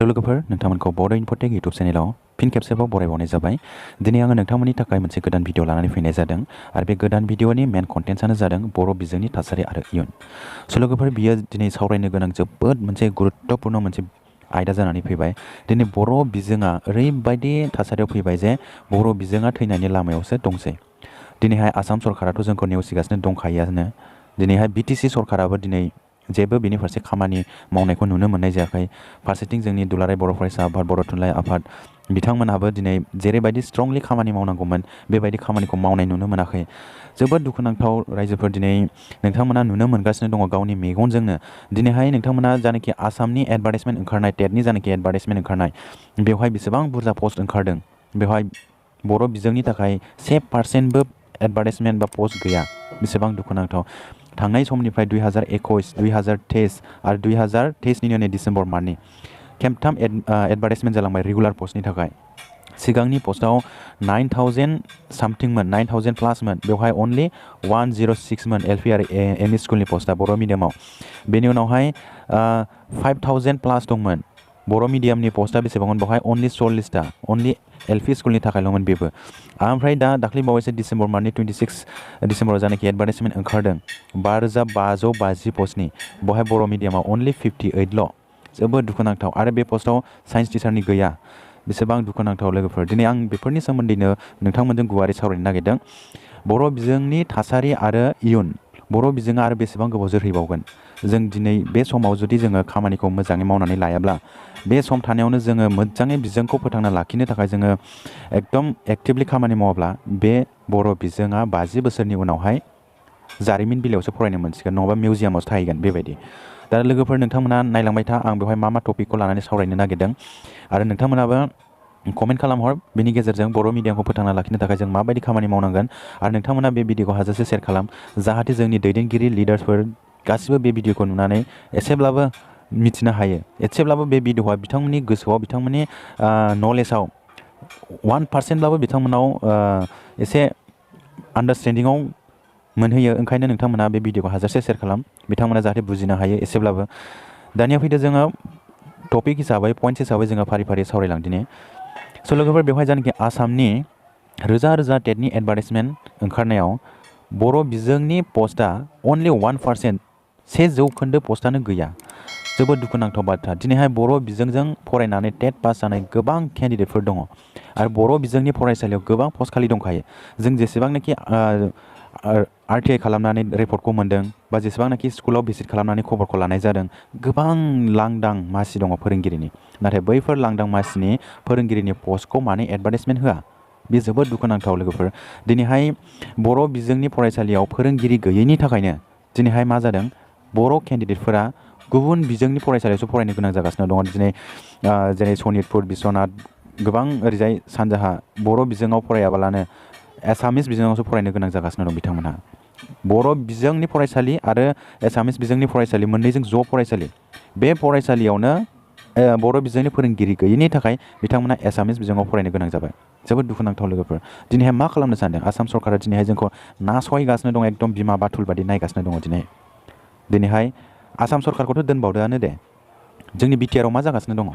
लोगोफोर नोंथांमोनखौ बड' इनफटेक इउटुब चेनेलाव फिन खेबसेबाव बरायबावनाय जाबाय। दिनै आङो नोंथांमोननि थाखाय मोनसे गोदान भिडिअ लानानै फैनाय जादों आरो बे गोदान भिडिअनि मेन कन्टेन्ट्सआनो जादों बर' बिजोंनि थासारि आरो इयुन। लोगोफोर बियो दिनै सावरायनो गोनां जोबोद मोनसे गुरुत्तपूर्ण मोनसे आयदा जानानै फैबाय। दिनै बर' बिजोङा ओरैबायदि थासारियाव फैबाय जे बर' बिजोङा थैनायनि लामायावसो दंसै। दिनैहाय आसाम सरकाराथ' जोंखौ नेवसिगासिनो दंखायोआनो। दिनैहाय बिटिसि सरकाराबो दिनै जेबो बेनि फारसे खामानि मावनायखौ नुनो मोननाय जायाखै। फारसेथिं जोंनि दुलाराय बर' फरायसा आफाद, बर' थुनलाइ आफाद बिथांमोनहाबो दिनै जेरैबायदि स्ट्रंलि खामानि मावनांगौमोन बेबायदि खामानिखौ मावनाय नुनो मोनाखै। जोबोद दुखुनांथाव रायजोफोर दिनै नोंथांमोना नुनो मोनगासिनो दङ गावनि मेगनजोंनो। दिनैहाय नोंथांमोना जानाखि आसामनि एडभार्टाइजमेन्ट ओंखारनाय, टेटनि जानाखि एडभार्टाइजमेन्ट ओंखारनाय, बेवहाय बेसेबां बुरजा पस्ट ओंखारदों। बेवहाय बर' बिजोंनि थाखाय 1% एडभार्टाइजमेन्ट बा पस्ट गैया। बेसेबां दुखुनांथाव। थांनाय समनिफ्राय 2021, 2023 आरो 2023नि नै डिसेम्बर मान्थनि खेबथाम एडभार्टाइजमेन्ट जालांबाय रेगुलार पस्टनि थाखाय। सिगांनि पस्टआव 9000 सामथिंमोन, 9000 प्लासमोन। बेवहाय अनलि 106मोन एलपि आरो एमइ स्कुलनि पस्टआ बर' मिडियामाव। बेनि उनावहाय 5000 प्लास दंमोन। बर' मिडियामनि पस्टआ बेसेबांमोन बेवहाय अनलि 40टा, अनलि एलपि स्कुलनि थाखायल'मोन बेबो। ओमफ्राय दाख्लै बावैसो डिसेम्बर मान्थनि 26 डिसेम्बराव जानाखि एडभार्टाइजमेन्ट ओंखारदों 5550 पस्टनि, बेवहाय बर' मिडियामाव अनलि 58ल'। जोबोद दुखुनांथाव। आरो बे पस्टआव साइन्स टिचारनि गैया। बेसेबां दुखुनांथाव लोगोफोर। दिनै आं बेफोरनि सोमोन्दैनो नोंथांमोनजों गुवारै सावरायनो नागिरदों। बर' बिजोंनि थासारि आरो इयुन। बर' बिजोङा आरो बेसेबां गोबाव जोरहैबावगोन। जों दिनै बे समाव जुदि जोङो खामानिखौ मोजाङै मावनानै लायाब्ला, बे सम थानायावनो जोङो मोजाङै बिजोंखौ फोथांना लाखिनो थाखाय जोङो एकदम एक्टिभलि खामानि मावाब्ला बे बर' बिजोङा 50 बोसोरनि उनावहाय जारिमिन बिलाइयावसो फरायनो मोनसिगोन, नङाबा मिउजियामावसो थाहैगोन बेबायदि। दा लोगोफोर नोंथांमोना नायलांबाय था आं बेवहाय मा टपिकखौ लानानै सावरायनो नागिरदों। आरो नोंथांमोनाबो कमेन्ट खालामहर बेनि गेजेरजों बर' मिडियामखौ फोथांना लाखिनो थाखाय जों माबायदि खामानि मावनांगोन। आरो नोंथांमोना बे भिडिअखौ हाजासे शेयार खालाम, जाहाथे जोंनि दैदेनगिरि लिडार्सफोर गासिबो बे भिडिअखौ नुनानै एसेब्लाबो मिथिनो हायो। एसेब्लाबो बे भिडिअआ बिथांमोननि गोसोआव, बिथांमोननि नलेजाव 1%ब्लाबो बिथांमोनाव एसे आन्डारस्टेन्डिङाव मोनहैयो। ओंखायनो नोंथांमोना बे भिडिअखौ हाजासे शेयार खालाम, बिथांमोना जाहाथे बुजिनो हायो एसेब्लाबो। दानिया फैदो जोङो टपिक हिसाबै, पइन्ट हिसाबै जोङो फारि फारि सावरायलांदिनि। लोगोफोर बेवहाय जानाखि आसामनि रोजा रोजा टेटनि एडभार्टाइजमेन्ट ओंखारनायाव बर' बिजोंनि पस्टआ अनलि 1%, 1% पस्टआनो गैया। जोबोद दुखुनांथाव बाथ्रा। दिनैहाय बर' बिजोंजों फरायनानै टेट पास जानाय गोबां केन्डिडेटफोर दङ आरो बर' बिजोंनि फरायसालियाव गोबां पस्ट खालि दंखायो। जों जेसेबांनाखि RTI खालामनानै रिपर्टखौ मोन्दों बा जेसेबांनाखि स्कुलाव भिजिट खालामनानै खबरखौ लानाय जादों, गोबां लांदां मासि दङ फोरोंगिरिनि। नाथाय बैफोर लांदां मासिनि फोरोंगिरिनि पस्टखौ मानो एडभार्टाइजमेन्ट होआ? बे जोबोद दुखुनांथाव लोगोफोर। दिनैहाय बर' बिजोंनि फरायसालियाव फोरोंगिरि गैयैनि थाखायनो दिनैहाय मा जादों, बर' केन्डिडेटफोरा गुबुन बिजोंनि फरायसालियावसो फरायनो गोनां जागासिनो दङ। दिनै जेरै सनितपुर, बिश्वनाथ, गोबां ओरैजाय सानजाहा बर' बिजोङाव फरायाबालानो एसामिस बिजोङावसो फरायनो गोनां जागासिनो दं बिथांमोनहा। बर' बिजोंनि फरायसालि आरो एसामिस बिजोंनि फरायसालि मोननैजों ज' फरायसालि, बे फरायसालियावनो बर' बिजोंनि फोरोंगिरि गैयैनि थाखाय बिथांमोना एसामिस बिजोङाव फरायनो गोनां जाबाय। जोबोद दुखुनांथाव लोगोफोर। दिनैहाय मा खालामनो सानदों आसाम सरकारा? दिनैहाय जोंखौ नासयगासिनो दं, एकदम बिमा बाथुल बादि नायगासिनो दङ। दिनैहाय आसाम सरकारखौथ' दोनबावदोआनो दे, जोंनि बिटिआरआव मा जागासिनो दङ?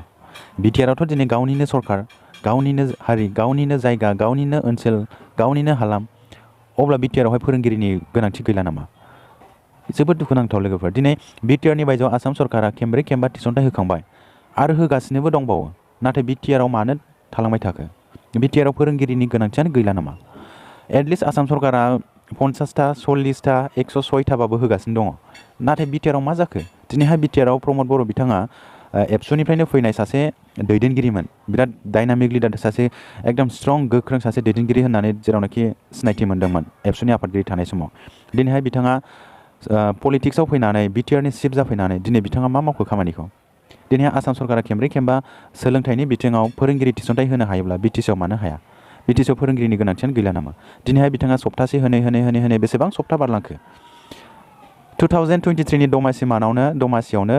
बिटिआरआवथ' दिनै गावनिनो सरकार, गावनिनो हारि, गावनिनो जायगा, गावनिनो ओनसोल, गावनिनो हालाम। अब्ला बिटिआरआवहाय फोरोंगिरिनि गोनांथि गैला नामा? जोबोद दुखुनांथाव लोगोफोर। दिनै बिटिआरनि बायजोआव आसाम सरकारा खेमब्रै खेमबा थिसनथाइ होखांबाय आरो होगासिनोबो दंबावो। नाथाय बिटिआरआव मानो थालांबाय थाखो? बिटिआरआव फोरोंगिरिनि गोनांथियानो गैला नामा? एटलिस्ट आसाम सरकारा 50टा, 40टा, 106टाबाबो होगासिनो दङ। नाथाय बिटिआरआव मा जाखो? दिनैहाय बिटिआरआव प्रमद बर' बिथाङा एबसुनिफ्रायनो फैनाय सासे दैदेनगिरिमोन। बिराद डाइनामिक लिडार, सासे एकदम स्ट्रं, गोख्रों सासे दैदेनगिरि होननानै जेरावनाखि सिनायथि मोन्दोंमोन एबसुनि आफादगिरि थानाय समाव। दिनैहाय बिथाङा पलिटिक्सआव फैनानै, बिटिआरनि चिफ जाफैनानै दिनै बिथाङा मा मावखो खामानिखौ? दिनैहाय आसाम सरकारा खेमब्रै खेमबा सोलोंथाइनि बिथिङाव फोरोंगिरि थिसनथाइ होनो हायोब्ला बिटिसिआव मानो हाया? बिटिसिआव फोरोंगिरिनि गोनांथियानो गैला नामा? दिनैहाय बिथाङा सप्तासे होनै बेसेबां सप्ता बारलांखो? 2023नि दमासियावनो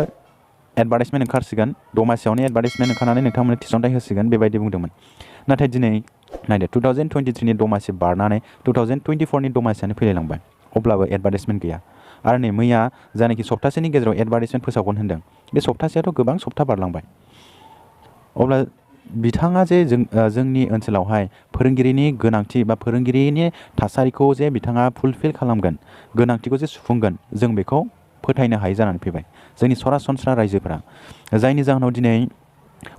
एडभार्टाइजमेन्ट ओंखारसिगोन, दमासियावनो एडभार्टाइजमेन्ट ओंखारनानै नोंथांमोननो थिसनथाइ होसिगोन बेबायदि बुंदोंमोन। नाथाय दिनै नायदो 2023नि दमासि बारनानै 2024नि दमासियानो फैलायलांबाय, अब्लाबो एडभार्टाइजमेन्ट गैया। आरो नै मैया जानाखि सप्तासेनि गेजेराव एडभार्टाइजमेन्ट फोसावगोन होन्दों, बे सप्तासेयाथ' गोबां सप्ता बारलांबाय। अब्ला बिथाङा जे जोंनि ओनसोलावहाय फोरोंगिरिनि गोनांथि बा फोरोंगिरिनि थासारिखौ जे बिथाङा फुलफिल खालामगोन, गोनांथिखौ जे सुफुंगोन, जों बेखौ फोथायनो हायै जानानै फैबाय जोंनि सरासनस्रा रायजोफोरा। जायनि जाहोनाव दिनै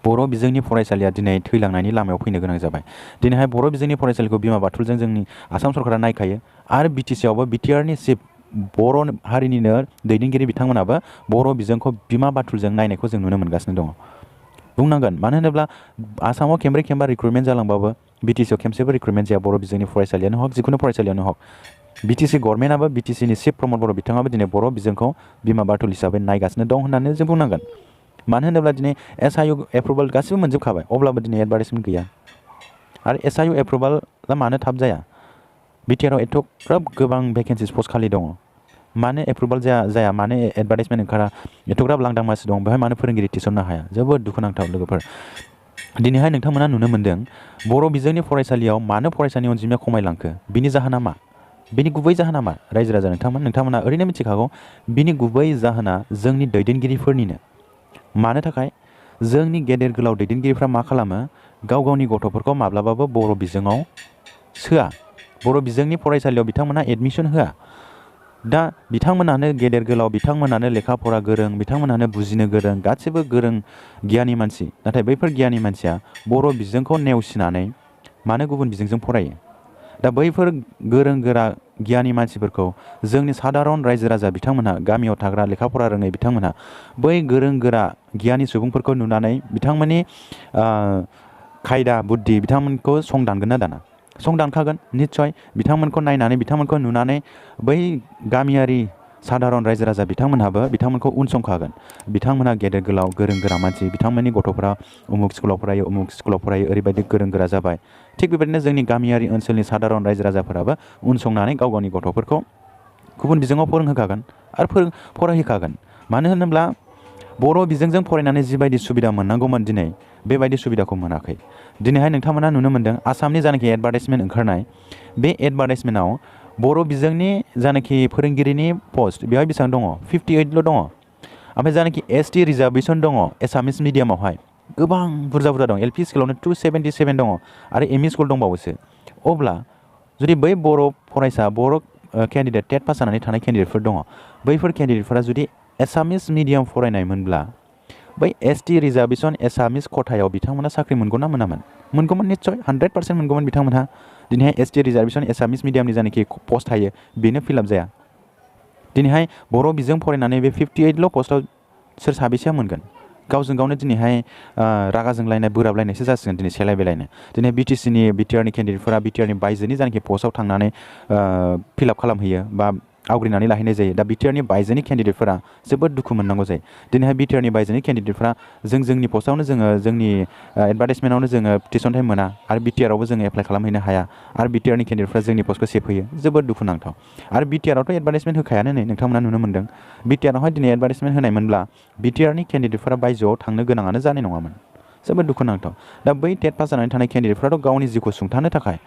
बर' बिजोंनि फरायसालिया दिनै थैलांनायनि लामायाव फैनो गोनां जाबाय। दिनैहाय बर' बिजोंनि फरायसालिखौ बिमा बाथुलजों जोंनि आसाम सरकारा नायखायो आरो बिटिसिआवबो बिटिआरनि चिफ बर' हारिनिनो दैदेनगिरि बिथांमोनाबो बर' बिजोंखौ बिमा बाथुलजों नायनायखौ जों नुनो मोनगासिनो दङ। बुंनांगोन, मानो होनोब्ला आसामाव खेमब्रै रिक्रुटमेन्ट जालांबाबो बिटिसिआव खेमसेबो रिक्रुटमेन्ट जाया बर' बिजोंनि फरायसालियानो हक, जिखुनु फरायसालियानो हक। बिटिसि गभर्नमेन्टआबो बिटिसिनि चिफ प्रमद बर' बिथाङाबो दिनै बर' बिजोंखौ बिमा बाथुल हिसाबै नायगासिनो दं होननानै जों बुंनांगोन। मानो होनोब्ला दिनै SIU एप्रुभेल गासिबो मोनजोबखाबाय, अब्लाबो दिनै एडभार्टाइजमेन्ट गैया। आरो SIU एप्रुभेलआ मानो थाब जाया? बिटिआरआव एथ'ग्राब गोबां भेकेन्सिस पस्ट खालि दङ, मानो एप्रुभेल जाया? मानो एडभार्टाइजमेन्ट ओंखारा? एथ'ग्राब लांदां मासि दं, बेवहाय मानो फोरोंगिरि थिसननो हाया? जोबोद दुखुनांथाव लोगोफोर। दिनैहाय नोंथांमोना नुनो मोन्दों बर' बिजोंनि फरायसालियाव मानो फरायसानि अनजिमाया खमायलांखो? बिनि जाहोना मा? बिनि गुबै जाहोना मा? रायजो राजा नोंथांमोना ओरैनो मिथिखागौ। बिनि गुबै जाहोना जोंनि दैदेनगिरिफोरनिनो। मानो थाखाय? जोंनि गेदेर गोलाव दैदेनगिरिफ्रा मा खालामो? गाव गावनि गथ'फोरखौ माब्लाबाबो बर' बिजोङाव सोआ, बर' बिजोंनि फरायसालियाव बिथांमोना एडमिसन होआ। दा बिथांमोनानो गेदेर गोलाव, बिथांमोनानो लेखा फरा गोरों, बिथांमोनानो बुजिनो गोरों, गासिबो गोरों गियानि मानसि। नाथाय बैफोर गियानि मानसिया बर' बिजोंखौ नेवसिनानै मानो गुबुन बिजोंजों फरायो? दा बैफोर गोरों गोरा गियानि मानसिफोरखौ जोंनि सादारन रायजो राजा बिथांमोनहा, गामियाव थाग्रा लेखा फरा रोङै बिथांमोनहा बै गोरों गोरा गियानि सुबुंफोरखौ नुनानै बिथांमोननि खायदा बुद्धि बिथांमोनखौ सं दानगोन ना दाना? सं दानखागोन निस्सय। बिथांमोनखौ नायनानै, बिथांमोनखौ नुनानै बै गामियारि सादारन रायजो राजा बिथांमोनहाबो बिथांमोनखौ उनसंखागोन। बिथांमोनहा गेदेर गोलाव गोरों गोरा मानसि, बिथांमोननि गथ'फोरा उमुक स्कुलाव फरायो, उमुक स्कुलाव फरायो, ओरैबायदि गोरों गोरा जाबाय। थिग बेबायदिनो जोंनि गामियारि ओनसोलनि सादारन रायजो राजाफोराबो उनसंनानै गाव गावनि गथ'फोरखौ गुबुन बिजोङाव फोरोंहोखागोन आरो फरायहोखागोन। मानो होनोब्ला बर' बिजोंजों फरायनानै जिबायदि सुबिदा मोननांगौमोन, दिनै बेबायदि सुबिदाखौ मोनाखै। दिनैहाय नोंथांमोना नुनो मोन्दों आसामनि जानाखि एडभार्टाइजमेन्ट ओंखारनाय, बे एडभार्टाइजमेन्टआव बर' बिजोंनि जानाखि फोरोंगिरिनि पस्ट बेवहाय बेसेबां दङ? 58ल' दङ। ओमफ्राय जानाखि ST रिजार्भेसन दङ एसामिस मिडियामावहाय, गोबां बुरजा दं। LP स्कुलावनो 277 दङ आरो ME स्कुल दंबावोसो। अब्ला जुदि बै बर' फरायसा, बर' केन्डिडेट, टेट पास जानानै थानाय केन्डिडेटफोर दङ, बैफोर केन्डिडेटफोरा जुदि एसामिस मिडियाम फरायनायमोनब्ला बै ST रिजार्भेसन एसामिस खथायाव बिथांमोना साख्रि मोनगौ ना मोनामोन? मोनगौमोन निस्सय, 100% मोनगौमोन बिथांमोनहा। दिनैहाय ST रिजार्भेसन एसामिस मिडियामनि जानाखि पस्ट थायो बेनो फिलआप जाया। दिनैहाय बर' बिजों फरायनानै बे 58ल' पस्टआव सोर साबेसेया मोनगोन? गावजों गावनो दिनैहाय रागा जोंलायनाय, बोराबलायनायसो जासिगोन दिनै, सेलाय बेलायनो। दिनै बिटिआरनि केन्डिडेटफोरा बिटिआरनि बायजोनि जानाखि पस्टआव थांनानै फिलआप खालामहैयो बा आवग्रिनानै लाहैनाय जायो। दा बिटिआरनि बायजोनि केन्डिडेटफोरा जोबोद दुखु मोननांगौ जायो। दिनैहाय बिटिआरनि बायजोनि केन्डिडेटफ्रा जोंनि पस्टआवनो जोंनि एडभार्टाइजमेन्टआवनो जोङो थिसनथाइ मोना आरो बिटिआरआवबो जोङो एप्लाइ खालामहैनो हाया आरो बिटिआरनि केन्डिडेटफ्रा जोंनि पस्टखौ सेफैयो। जोबोद दुखुनांथाव। आरो बिटिआरआवथ' एडभार्टाइजमेन्ट होखायानो, नै नोंथांमोना नुनो मोन्दों। बिटिआरआवहाय दिनै एडभार्टाइजमेन्ट होनायमोनब्ला बिटिआरनि केन्डिडेटफोरा बायजोआव थांनो गोनाङानो जानाय नङामोन। जोबोद दुखुनांथाव। दा बै टेट पास जानानै थानाय केन्डिडेटफ्राथ' गावनि जिउखौ सुंथानो थाखाय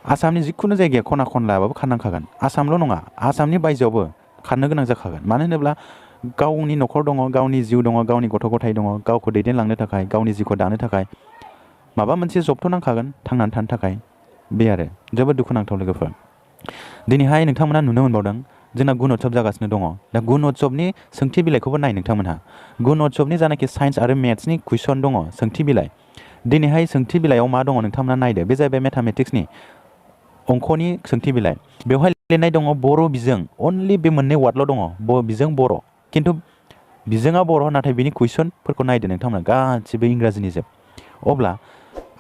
आसामनि जिखुनु जायगायाव खना खनलायाबाबो खारनांखागोन। आसामल' नङा, आसामनि बायजोआवबो खारनो गोनां जाखागोन। मानो होनोब्ला गावनि न'खर दङ, गावनि जिउ दङ, गावनि गथ' गथाय दङ, गावखौ दैदेनलांनो थाखाय, गावनि जिउखौ दानो थाखाय माबा मोनसे जबथ' नांखागोन थांनानै थानो थाखाय। बे आरो जोबोद दुखुनांथाव लोगोफोर। दिनैहाय नोंथांमोना नुनो मोनबावदों जोंना गुण उत्सब जागासिनो दङ। दा गुण उत्सबनि सोंथि बिलाइखौबो नाय नोंथांमोनहा। गुण उत्सबनि जानाखि साइन्स आरो मेथ्सनि कुइसन दङ, सोंथि बिलाइ। दिनैहाय सोंथि बिलाइयाव मा दङ नोंथांमोना नायदो। बे जाहैबाय मेथामेटिक्सनि अंकनि सोंथि बिलाइ। बेवहाय लिरनाय दङ बर' बिजों, अनलि बे मोननै वार्डल' दङ, बिजों बर'। खिन्थु बिजोङा बर', नाथाय बिनि कुइसनफोरखौ नायदो नोंथांमोना, गासिबो इंराजिनि जोब। अब्ला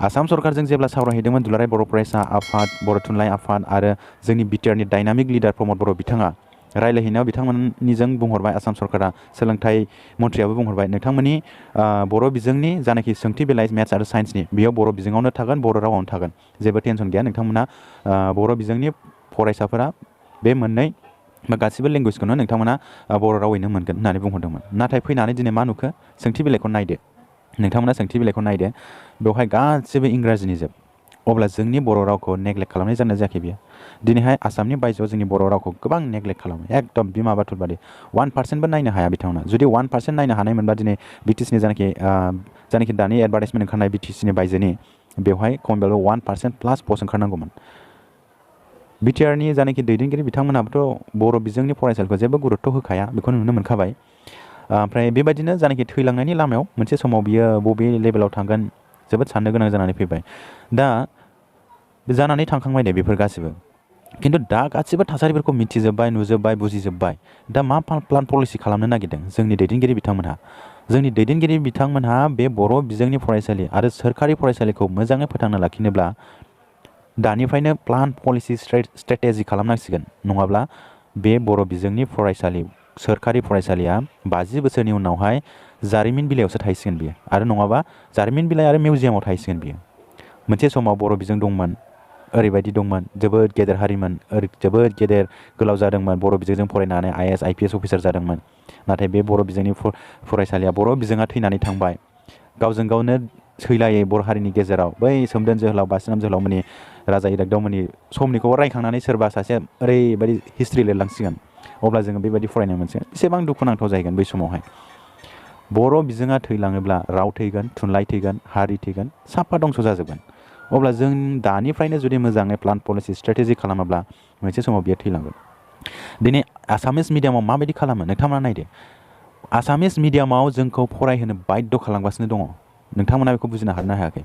आसाम सरकारजों जेब्ला सावरायहैदोंमोन दुलाराय बर' फरायसा आफाद, बर' थुनलाइ आफाद आरो जोंनि बिटिआरनि डाइनामिक लिडार प्रमद बर' बिथाङा रायज्लायहैनायाव बिथांमोननिजों बुंहरबाय, आसाम सरकारा सोलोंथाइ मन्थ्रियाबो बुंहरबाय, नोंथांमोननि बर' बिजोंनि जानाखि सोंथि बिलाइ मेथ्स आरो साइन्सनि, बेयाव बर' बिजोङावनो थागोन, बर' रावावनो थागोन। जेबो टेनसन गैया, नोंथांमोना बर' बिजोंनि फरायसाफोरा बे मोननै बा गासिबो लेंगुवेजखौनो नोंथांमोना बर' रावैनो मोनगोन होननानै बुंहरदोंमोन। नाथाय फैनानै दिनै मा नुखो? सोंथि बिलाइखौ नायदो नोंथांमोना, सोंथि बिलाइखौ नायदो, बेवहाय गासिबो इंराजिनि जोब। अब्ला जोंनि बर' रावखौ नेग्लेक्ट खालामनाय जादोंना जायाखै बियो? दिनैहाय आसामनि बायजोआव जोंनि बर' रावखौ गोबां नेग्लेक्ट खालामो एकदम बिमा बाथुल बादि 1%बो नायनो हाया बिथांमोना जुदि 1% नायनो हानाय मोनबा दिनै बिटिसिनि जानाखि दानि एडभार्टाइजमेन्ट ओंखारनाय बिटिसिनि बायजोनि बेवहाय खमैब्लाबो 1% प्लास पस्ट ओंखारनांगौमोन बिटिआरनि जानाखि दैदेनगिरि बिथांमोनाबोथ' बर' बिजोंनि फरायसालिखौ जेबो गुरुत्थ' होखाया बेखौ नुनो मोनखाबाय ओमफ्राय बेबायदिनो जानाखि थैलांनायनि लामायाव मोनसे समाव बियो बबे लेभेलाव थांगोन जोबोद साननो गोनां जानानै फैबाय दा जानानै थांखांबाय दे बेफोर गासिबो खिन्थु दा गासिबो थासारिफोरखौ मिथिजोब्बाय नुजोब्बाय बुजिजोब्बाय दा मा प्लान पलिसि खालामनो नागिरदों जोंनि दैदेनगिरि बिथांमोनहा बे बर' बिजोंनि फरायसालि आरो सोरखारि फरायसालिखौ मोजाङै फोथांना लाखिनोब्ला दानिफ्रायनो प्लान पलिसि स्ट्रेटेजि खालामनांसिगोन नङाब्ला बे बर' बिजोंनि फरायसालि सोरखारि फरायसालिया 50 बोसोरनि उनावहाय जारिमिन बिलाइयावसो थाहैसिगोन बियो आरो नङाबा जारिमिन बिलाइ आरो मिउजियामाव थाहैसिगोन बियो मोनसे समाव बर' बिजों दंमोन ओरैबायदि दंमोन जोबोद गेदेर हारिमोन जोबोद गेदेर गोलाव जादोंमोन बर' बिजोंजों फरायनानै आइएएस आइपिएस अफिसार जादोंमोन नाथाय बे बर' बिजोंनि फरायसालिया बर' बिजोङा थैनानै थांबाय गावजों गावनो सैलायै बर' हारिनि गेजेराव बै सोमदोन जोहोलाव बासिराम जोहोलावमोननि राजा इरागदावमोननि समनिखौ रायखांनानै सोरबा सासे ओरैबायदि हिस्ट्रि लिरलांसिगोन अब्ला जोङो बेबायदि फरायनो मोनसिगोन एसेबां दुखुनांथाव जाहैगोन बै समावहाय बर' बिजोङा थैलाङोब्ला राव थैगोन थुनलाइ थैगोन हारि थैगोन साफा दंस' जाजोबगोन अब्ला जों दानिफ्रायनो जुदि मोजाङै प्लान पलिसि स्ट्रेटेजि खालामाब्ला मोनसे समाव बियो थैलांगोन दिनै आसामिस मिडियामाव माबायदि खालामो नोंथांमोना नायदो आसामिस मिडियामाव जोंखौ फरायहोनो बाध्य खालामगासिनो दङ नोंथांमोना बेखौ बुजिनो हानो हायाखै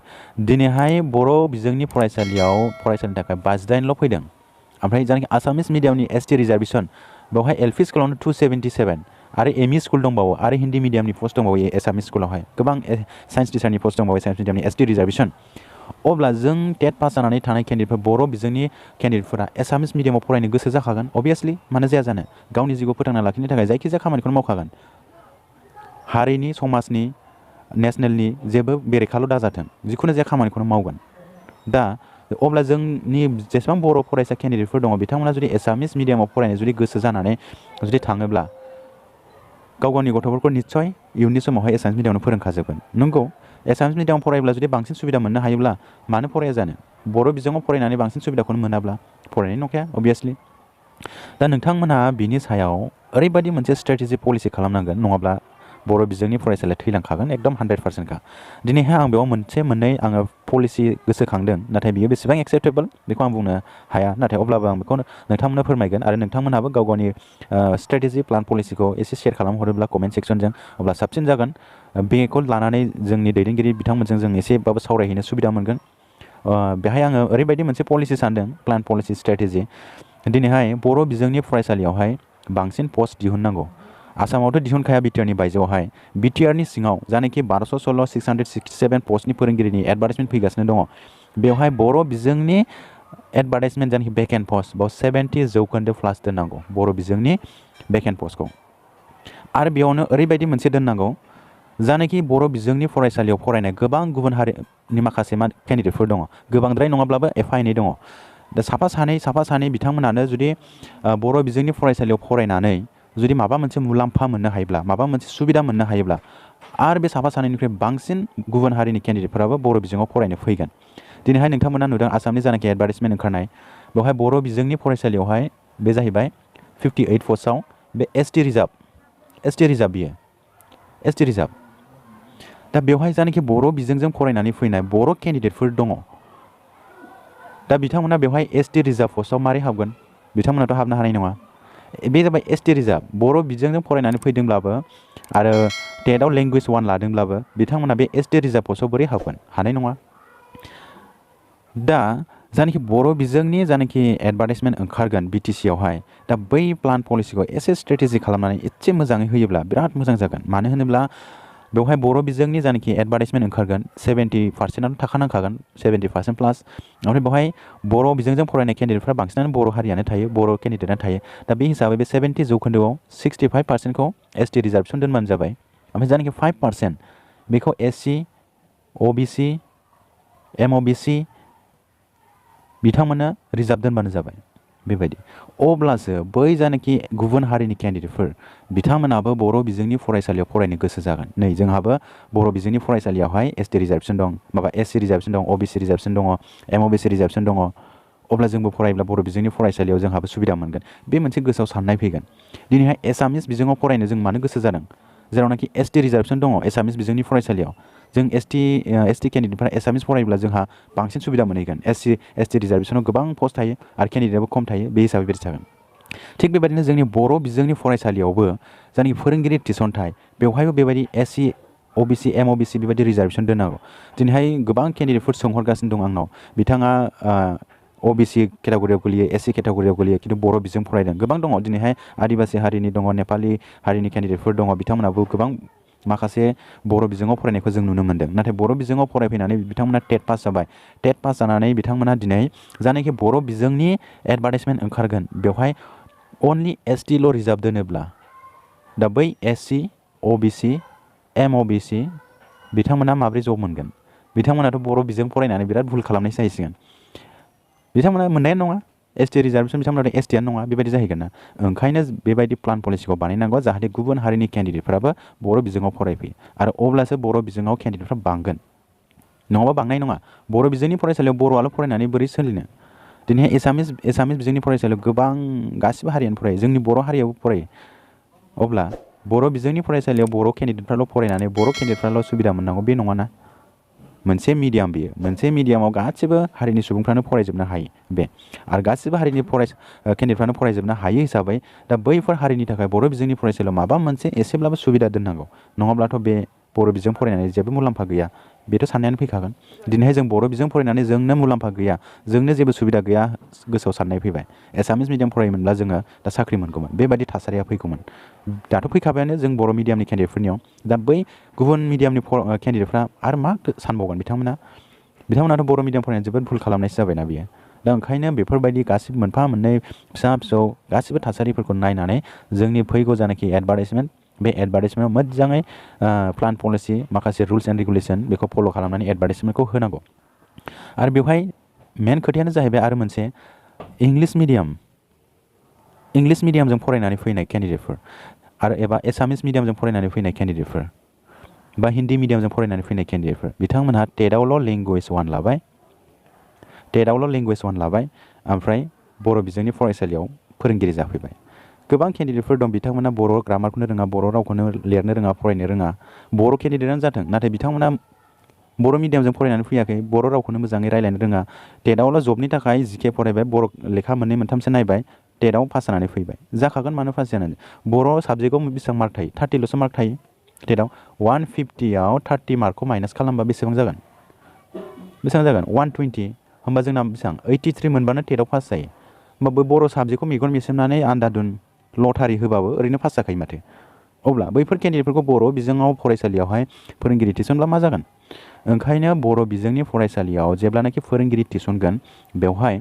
दिनैहाय बर' बिजोंनि फरायसालिनि थाखाय 58ल' फैदों ओमफ्राय जानाखि आसामिस मिडियामनि एसटि रिजार्भेसन बेवहाय एलपि स्कुलावनो 277 आरो एमइ स्कुल दंबावो आरो हिन्दी मिडियामनि पस्ट दंबावो एसामिस स्कुलावहाय गोबां साइन्स टिचारनि पस्ट दंबावो साइन्स मिडियामनि एसटि रिजार्भेसन अब्ला जों टेट पास जानानै थानाय केन्डिडेटफोर बर' बिजोंनि केन्डिडेटफोरा एसामिस मिडियामाव फरायनो गोसो जाखागोन अभियासलि मानो जाया जानो गावनि जिउखौ फोथांना लाखिनो थाखाय जायखिजाया खामानिखौनो मावखागोन हारिनि समाजनि नेसनेलनि जेबो बेरेखाल' दाजाथों जिखुनु जाया खामानिखौनो मावगोन दा अब्ला जोंनि जेसेबां बर' फरायसा केन्डिडेटफोर दङ बिथांमोना जुदि एसामिस मिडियामाव फरायनो जुदि गोसो जानानै जुदि थाङोब्ला गाव गावनि गथ'फोरखौ निस्सय इयुननि समावहाय एसामिस मिडियामावनो फोरोंखाजोबगोन नंगौ एसामिस मिडियामाव फरायोब्ला जुदि बांसिन सुबिदा मोननो हायोब्ला मानो फराया जानो बर' बिजोङाव फरायनानै बांसिन सुबिदाखौनो मोनाब्ला फरायनाय नंखाया अभियासलि दा नोंथांमोनहा बिनि सायाव ओरैबायदि मोनसे स्ट्रेटेजि पलिसि खालामनांगोन नङाब्ला बर' बिजोंनि फरायसालिया थैलांखागोन एकदम 100%खा दिनैहाय आं बेयाव मोनसे मोननै आङो पलिसि गोसोखांदों नाथाय बियो बेसेबां एक्सेप्टेबल बेखौ आं बुंनो हाया नाथाय अब्लाबो आं बेखौ नोंथांमोननो फोरमायगोन आरो नोंथांमोनहाबो गाव गावनि स्ट्रेटेजि प्लान पलिसिखौ एसे शेयार खालामहरोब्ला कमेन्ट सेक्सनजों अब्ला साबसिन जागोन बेखौ लानानै जोंनि दैदेनगिरि बिथांमोनजों जों एसेबाबो सावरायहैनो सुबिदा मोनगोन बेहाय आङो ओरैबायदि मोनसे पलिसि सानदों प्लान पलिसि स्ट्रेटेजि दिनैहाय बर' बिजोंनि फरायसालियावहाय बांसिन पस्ट दिहुननांगौ आसामावथ' दिहुनखाया बिटिआरनि बायजोआवहाय बिटिआरनि सिङाव जानाखि 1216 667 पस्टनि फोरोंगिरिनि एडभार्टाइजमेन्ट फैगासिनो दङ बेवहाय बर' बिजोंनि एडभार्टाइजमेन्ट जानाखि भेकेन्ट पस्ट बाव 70% प्लास दोननांगौ बर' बिजोंनि भेकेन्ट पस्टखौ आरो बेयावनो ओरैबायदि मोनसे दोननांगौ जानाखि बर' बिजोंनि फरायसालियाव फरायनाय गोबां गुबुन हारिनि माखासे केन्डिडेटफोर दङ गोबांद्राय नङाब्लाबो एफा एनै दङ दा साफा सानै बिथांमोनानो जुदि बर' बिजोंनि फरायसालियाव फरायनानै जुदि माबा मोनसे मुलाम्फा मोननो हायोब्ला माबा मोनसे सुबिदा मोननो हायोब्ला आरो बे साफा सानैनिफ्राय बांसिन गुबुन हारिनि केन्डिडेटफोराबो बर' बिजोङाव फरायनो फैगोन दिनैहाय नोंथांमोना नुदों आसामनि जानाखि एडभार्टाइजमेन्ट ओंखारनाय बेवहाय बर' बिजोंनि फरायसालियावहाय बे जाहैबाय 58 पस्टआव बे एसटि रिजार्भ बियो एसटि रिजार्भ दा बेवहाय जानाखि बर' बिजोंजों फरायनानै फैनाय बर' केन्डिडेटफोर दङ दा बिथांमोना बेवहाय एसटि रिजार्भ पस्टआव मारै हाबगोन बिथांमोनाथ' हाबनो हानाय नङा बे जाबाय एसटि रिजार्भ बर' बिजोंजों फरायनानै फैदोंब्लाबो आरो टेटआव लेंगुवेज 1 लादोंब्लाबो बिथांमोना बे एसटि रिजार्भ पस्टआव बोरै हाबगोन हानाय नङा दा जानाखि बर' बिजोंनि जानाखि एडभार्टाइजमेन्ट ओंखारगोन बिटिसियावहाय दा बै प्लान पलिसिखौ एसे स्ट्रेटेजि खालामनानै एसे मोजाङै होयोब्ला बिराद मोजां जागोन मानो होनोब्ला बेवहाय बर' बिजोंनि जानाखि एडभार्टाइजमेन्ट ओंखारगोन 70%आनो थाखानांखागोन 70% प्लास ओमफ्राय बेवहाय बर' बिजोंजों फरायनाय केन्डिडेटफ्रा बांसिनानो बर' हारियानो थायो बर' केन्डिडेटआनो थायो दा बे हिसाबै बे 70% 65%खौ एसटि रिजार्भेसन दोनबानो जाबाय ओमफ्राय जानाखि 5% बेखौ एससि अबिसि एमअबिसि बिथांमोना रिजार्भ दोनबानो जाबाय बेबायदि अब्लासो बै जानाखि गुबुन हारिनि केन्डिडेटफोर बिथांमोनाबो बर' बिजोंनि फरायसालियाव फरायनो गोसो जागोन नै जोंहाबो बर' बिजोंनि फरायसालियावहाय एसटि रिजार्भेसन दं माबा एससि रिजार्भेसन दं अबिसि रिजार्भेसन दङ एमअबिसि रिजार्भेसन दङ अब्ला जोंबो फरायोब्ला बर' बिजोंनि फरायसालियाव जोंहाबो सुबिदा मोनगोन बे मोनसे गोसोआव साननाय फैगोन दिनैहाय एसामिस बिजोङाव फरायनो जों मानो गोसो जादों जेरावनाखि एसटि रिजार्भेसन दङ एसामिस बिजोंनि फरायसालियाव जों एसटि केन्डिडेटफोरा एसामिस फरायोब्ला जोंहा बांसिन सुबिदा मोनहैगोन एसटि रिजार्भेसनाव गोबां पस्ट थायो आरो केन्डिडेटआबो खम थायो बे हिसाबै बेबायदि जागोन थिग बेबायदिनो जोंनि बर' बिजोंनि फरायसालियावबो जोंनि फोरोंगिरि थिसनथाइ बेवहायबो बेबायदि एससि ओबिसि एमअबिसि बेबायदि रिजार्भेसन दोननांगौ दिनैहाय गोबां केन्डिडेटफोर सोंहरगासिनो दं आंनाव बिथाङा ओबिसि केटेगरियाव गोलैयो एससि केटेगरियाव गोलैयो खिन्थु बर' बिजों फरायदों गोबां दङ दिनैहाय आदिबासि हारिनि दङ नेपालि हारिनि केन्डिडेटफोर दङ बिथांमोनाबो गोबां माखासे बर' बिजोङाव फरायनायखौ जों नुनो मोन्दों नाथाय बर' बिजोङाव फरायफैनानै बिथांमोना टेट पास जाबाय टेट पास जानानै बिथांमोना दिनै जानाखि बर' बिजोंनि एडभार्टाइजमेन्ट ओंखारगोन बेवहाय अनलि एसटिल' रिजार्भ दोनोब्ला दा बै एससि ओबिसि एमअबिसि बिथांमोना माबोरै जब मोनगोन बिथांमोनाथ' बर' बिजों फरायनानै बिराद भुल खालामनायसो जाहैसिगोन बिथांमोना मोननायानो नङा एसटि रिजार्भेसन बिथांमोना एसटियानो नङा बेबायदि जाहैगोन ना ओंखायनो बेबायदि प्लान पलिसिखौ बानायनांगौ जाहाथे गुबुन हारिनि केन्डिडेटफोराबो बर' बिजोङाव फरायफैयो आरो अब्लासो बर' बिजोङाव केन्डिडेटफ्रा बांगोन नङाबा बांनाय नङा बर' बिजोंनि फरायसालियाव बर'आल' फरायनानै बोरै सोलिनो दिनै एसामिस बिजोंनि फरायसालियाव गोबां गासिबो हारियानो फरायो जोंनि बर' हारियाबो फरायो अब्ला बर' बिजोंनि फरायसालियाव बर' केन्डिडेटफ्राल' फरायनानै बर' केन्डिडेटफ्राल' सुबिदा मोननांगौ बे नङाना मोनसे मिडियाम बियो मोनसे मिडियामाव गासिबो हारिनि सुबुंफ्रानो फरायजोबनो हायो बे आरो गासिबो हारिनि केन्डिडेटफ्रानो फरायजोबनो हायो हिसाबै दा बैफोर हारिनि थाखाय बर' बिजोंनि फरायसालियाव माबा मोनसे एसेब्लाबो सुबिदा दोननांगौ नङाब्लाथ' बे बर' बिजों फरायनानै जेबो मुलाम्फा गैया बेथ' साननायानो फैखागोन दिनैहाय जों बर' बिजों फरायनानै जोंनो मुलाम्फा गैया जोंनो जेबो सुबिदा गैया गोसोआव साननाय फैबाय एसामिस मिडियाम फरायोमोनब्ला जोङो दा साख्रि मोनगौमोन बेबायदि थासारिया फैगौमोन दाथ' फैखाबायानो जों बर' मिडियामनि केन्डिडेटफोरनियाव दा बै गुबुन मिडियामनि केन्डिडेटफ्रा आरो मा सानबावगोन बिथांमोनाथ' बर' मिडियाम फरायनानै जोबोद भुल खालामनायसो जाबायना बियो दा ओंखायनो बेफोरबायदि गासिबो मोनफा मोननै फिसा फिसौ गासिबो थासारिफोरखौ नायनानै जोंनि फैगौ जानाखि एडभार्टाइजमेन्ट बे एडभार्टाइजमेन्टआव मोजाङै प्लान पलिसि माखासे रुल्स एन्ड रेगुलेसन बेखौ फल' खालामनानै एडभार्टाइजमेन्टखौ होनांगौ आरो बेवहाय मेन खोथायानो जाहैबाय आरो मोनसे इंलिस मिडियामजों फरायनानै फैनाय केन्डिडेटफोर आरो एबा एसामिस मिडियामजों फरायनानै फैनाय केन्डिडेटफोर बा हिन्दी मिडियामजों फरायनानै फैनाय केन्डिडेटफोर बिथांमोनहा टेटआवल' लेंगुवेज 1 लाबाय ओमफ्राय बर' बिजोंनि फरायसालियाव फोरोंगिरि जाफैबाय गोबां केन्डिडेटफोर दं बिथांमोना बर' ग्रामारखौनो रोङा बर' रावखौनो लिरनो रोङा फरायनो रोङा बर' केन्डिडेटआनो जाथों नाथाय बिथांमोना बर' मिडियामजों फरायनानै फैयाखै बर' रावखौनो मोजाङै रायज्लायनो रोङा टेटआवल' जबनि थाखाय जिके फरायबाय बर' लेखा मोननै मोनथामसो नायबाय टेटआव पास जानानै फैबाय जाखागोन मानो पास जानानै बर' साबजेक्टआव बेसेबां मार्क थायो 30ल'सो मार्क थायो टेटआव 150आव 30 मार्कखौ माइनास खालामबा बेसेबां जागोन 120 होमबा जोंना बेसेबां 83 मोनबानो टेटआव पास जायो होमबा बै बर' साबजेक्टखौ मेगन मेसेबनानै आन्दादुन लटारि होबाबो ओरैनो पास जाखायो माथो अब्ला बैफोर केन्डिडेटफोरखौ बर' बिजोङाव फरायसालियावहाय फोरोंगिरि थिसनब्ला मा जागोन ओंखायनो बर' बिजोंनि फरायसालियाव जेब्लानाखि फोरोंगिरि थिसनगोन बेवहाय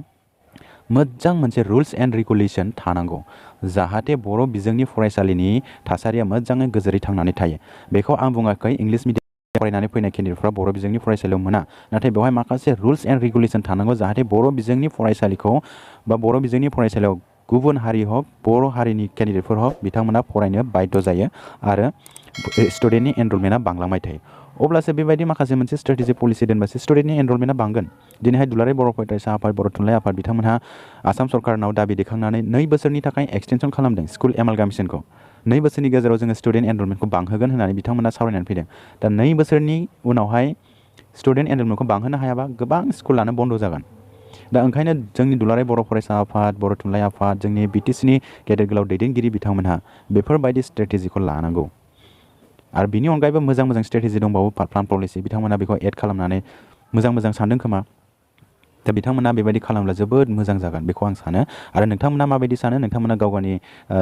मोजां मोनसे रुल्स एन्ड रेगुलेसन थानांगौ जाहाथे बर' बिजोंनि फरायसालिनि थासारिया मोजाङै गोजोरै थांनानै थायो बेखौ आं बुङाखै इंलिस मिडियाम फरायनानै फैनाय केन्डिडेटफ्रा बर' बिजोंनि फरायसालियाव मोना नाथाय बेवहाय माखासे रुल्स एन्ड रेगुलेसन थानांगौ जाहाथे बर' बिजोंनि फरायसालिखौ बा बर' बिजोंनि फरायसालियाव गुबुन हारि हक बर' हारिनि केन्डिडेटफोर हक बिथांमोना फरायनो बाध्य जायो आरो स्टुडेन्टनि एनरलमेन्टआ बांलांबाय थायो अब्लासो बेबायदि माखासे मोनसे स्ट्रेटेजि पलिसि दोनबासो स्टुडेन्टनि एनरलमेन्टआ बांगोन दिनैहाय दुलाराय बर' फरायसा आफाद बर' थुनलाइ आफाद बिथांमोनहा आसाम सरकारनाव दाबि दैखांनानै 2 बोसोरनि थाखाय एक्सटेनसन खालामदों स्कुल एमालगामेसनखौ 2 बोसोरनि गेजेराव जोङो स्टुडेन्ट एनरलमेन्टखौ बांहोगोन होननानै बिथांमोना सावरायनानै फैदों दा 2 बोसोरनि उनावहाय स्टुडेन्ट एनरलमेन्टखौ बांहोनो हायाबा गोबां स्कुलानो बन्द जागोन दा ओंखायनो जोंनि दुलाराय बर' फरायसा आफाद बर' थुनलाइ आफाद जोंनि बिटिसिनि गेदेर गोलाव दैदेनगिरि बिथांमोनहा बेफोरबायदि स्ट्रेटेजिखौ लानांगौ आरो बिनि अनगायैबो मोजां स्ट्रेटेजि दंबावो प्लान पलिसि बिथांमोना बेखौ एड खालामनानै मोजां सानदों खोमा दा बिथांमोना बेबायदि खालामब्ला जोबोद मोजां जागोन बेखौ आं सानो आरो नोंथांमोना माबायदि सानो नोंथांमोना गावगावनि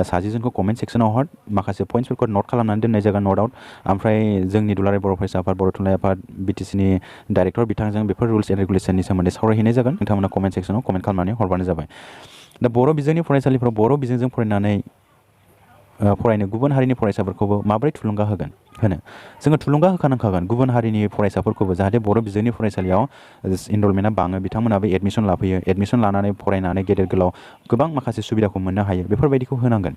साजेसनखौ कमेन्ट सेक्सनाव हर माखासे पइन्ट्सफोरखौ नट खालामनानै दोननाय जागोन नट आउट ओमफ्राय जोंनि दुलाराय बर' फरायसा आफाद बर' थुनलाइ आफाद बिटिसिनि डाइरेक्टर बिथांजों बेफोर रुल्स एन्ड रेगुलेसननि सोमोन्दै सावरायहैनाय जागोन नोंथांमोना कमेन्ट सेक्सनाव कमेन्ट खालामनानै हरबानो जाबाय दा बर' बिजोंनि फरायसालिफ्राव बर' बिजोंजों फरायनानै फरायनो गुबुन हारिनि फरायसाफोरखौबो माबोरै थुलुंगा होनो जोङो थुलुंगा होखानांखागोन गुबुन हारिनि फरायसाफोरखौबो जाहाथे बर' बिजोंनि फरायसालियाव एनरलमेन्टआ बाङो बिथांमोनाबो एडमिसन लाफैयो एडमिसन लानानै फरायनानै गेदेर गोलाव गोबां माखासे सुबिदाखौ मोननो हायो बेफोरबायदिखौ होनांगोन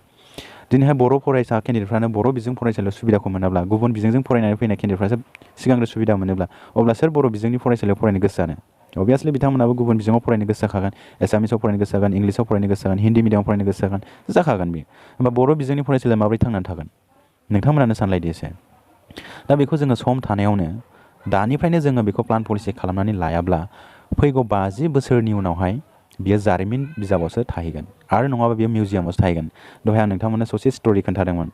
दिनैहाय बर' फरायसा केन्डिडेटफ्रानो बर' बिजों फरायसालियाव सुबिदाखौ मोनाब्ला गुबुन बिजोंजों फरायनानै फैनाय केन्डिडेटफ्रासो सिगांग्रो सुबिदा मोनोब्ला अब्ला सोर बर' बिजोंनि फरायसालियाव फरायनो गोसो जानो अबियासलि बिथांमोनाबो गुबुन बिजोङाव फरायनो गोसो जाखागोन एसामिसाव फरायनो गोसो जागोन इंलिसाव फरायनो गोसो जागोन हिन्दी मिडियामाव फरायनो गोसो जाखागोन बेयो होमबा बर' बिजोंनि फरायसालिया माबोरै थांनानै थागोन नोंथांमोनानो सानलायदो एसे दा बेखौ जोङो सम थानायावनो दानिफ्रायनो जोङो बेखौ प्लान पलिसि खालामनानै लायाब्ला फैगौ 50 बोसोरनि उनावहाय बियो जारिमिन बिजाबावसो थाहैगोन आरो नङाबा बियो मिउजियामावसो थाहैगोन दहाय आं नोंथांमोननो ससे स्ट'रि खोन्थादोंमोन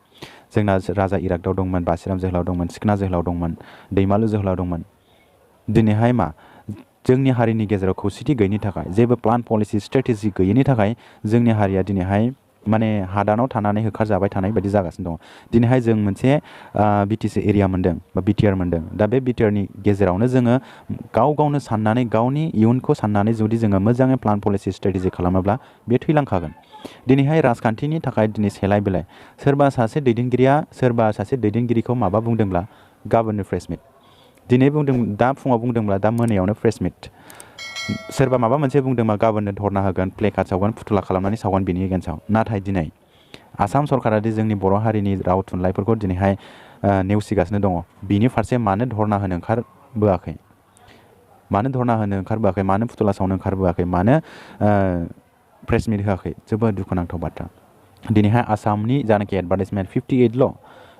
जोंना राजा इरागदाव दंमोन बासिराम जोहोलाव दंमोन सिखोना जोहोलाव दंमोन दैमालु जोहोलाव दंमोन दिनैहाय मा जोंनि हारिनि गेजेराव खौसेथि गैयैनि थाखाय जेबो प्लान पलिसि स्ट्रेटेजि गैयैनि थाखाय जोंनि हारिया दिनैहाय माने हादानाव थानानै होखारजाबाय थानाय बायदि जागासिनो दङ दिनैहाय जों मोनसे बिटिसि एरिया मोन्दों बा बिटिआर मोन्दों दा बे बिटिआरनि गेजेरावनो जोङो गावनो साननानै गावनि इयुनखौ साननानै जुदि जोङो मोजाङै प्लान पलिसि स्ट्रेटेजि खालामोब्ला बे थैलांखागोन दिनैहाय राजखान्थिनि थाखाय दिनै सेलाय बेलाय सोरबा सासे दैदेनगिरिखौ माबा बुंदोंब्ला गाबोननो प्रेस मिट दिनै बुंदों दा फुङाव बुंदोंब्ला दा मोनायावनो प्रेस मिट सोरबा माबा मोनसे बुंदोंबा गाबोननो धरना होगोन प्ले कार्ड सावगोन फुथुला खालामनानै सावगोन बिनि एगेन्स्टआव नाथाय दिनै आसाम सरकारा दि जोंनि बर' हारिनि राव थुनलाइफोरखौ दिनैहाय नेवसिगासिनो दङ बिनि फारसे मानो धरना होनो ओंखारबोआखै मानो फुथुला सावनो ओंखारबोआखै मानो प्रेस मिट होआखै जोबोद दुखुनांथाव बाथ्रा दिनैहाय आसामनि जानाखि एडभार्टाइजमेन्ट 58ल'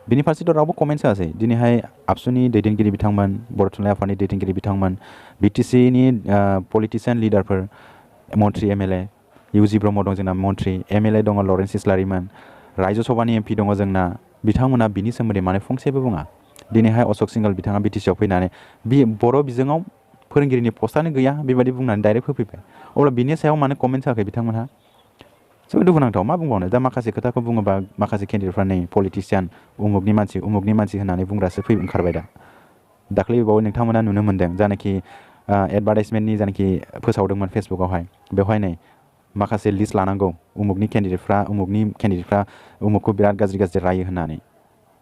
बिनि फारसेथ' रावबो कमेन्ट्स होआसै दिनैहाय आबसुनि दैदेनगिरि बिथांमोन बर' थुनलाइ आफादनि दैदेनगिरि बिथांमोन बिटिसिनि पलिटिसियान लिडारफोर मन्त्रि एमएलए इउजि ब्रह्म दं जोंना मन्त्रि एमएलए दङ लरेन्स इस्लारिमोन रायजो सभानि एमपि दङ जोंना बिथांमोना बिनि सोमोन्दै माने फंसेबो बुङा दिनैहाय अशक सिंघल बिथाङा बिटिसिआव फैनानै बर' बिजोङाव फोरोंगिरिनि पस्टआनो गैया बेबायदि बुंनानै डाइरेक्ट होफैबाय अब्ला बिनि सायाव मानो कमेन्ट्स होआखै बिथांमोनहा जोबोद दुखुनांथाव मा बुंबावनो दा माखासे खोथाखौ बुङोबा माखासे केन्डिडेटफ्रा नै पलिटिसियान उमुगनि मानसि होननानै बुंग्रासो ओंखारबाय दाख्लै बावै नोंथांमोना नुनो मोन्दों जानाखि एडभार्टाइजमेन्टनि जानाखि फोसावदोंमोन फेसबुकआवहाय बेवहाय नै माखासे लिस्ट लानांगौ उमुगनि केन्डिडेटफ्रा उमुगखौ बिराद गाज्रि रायो होननानै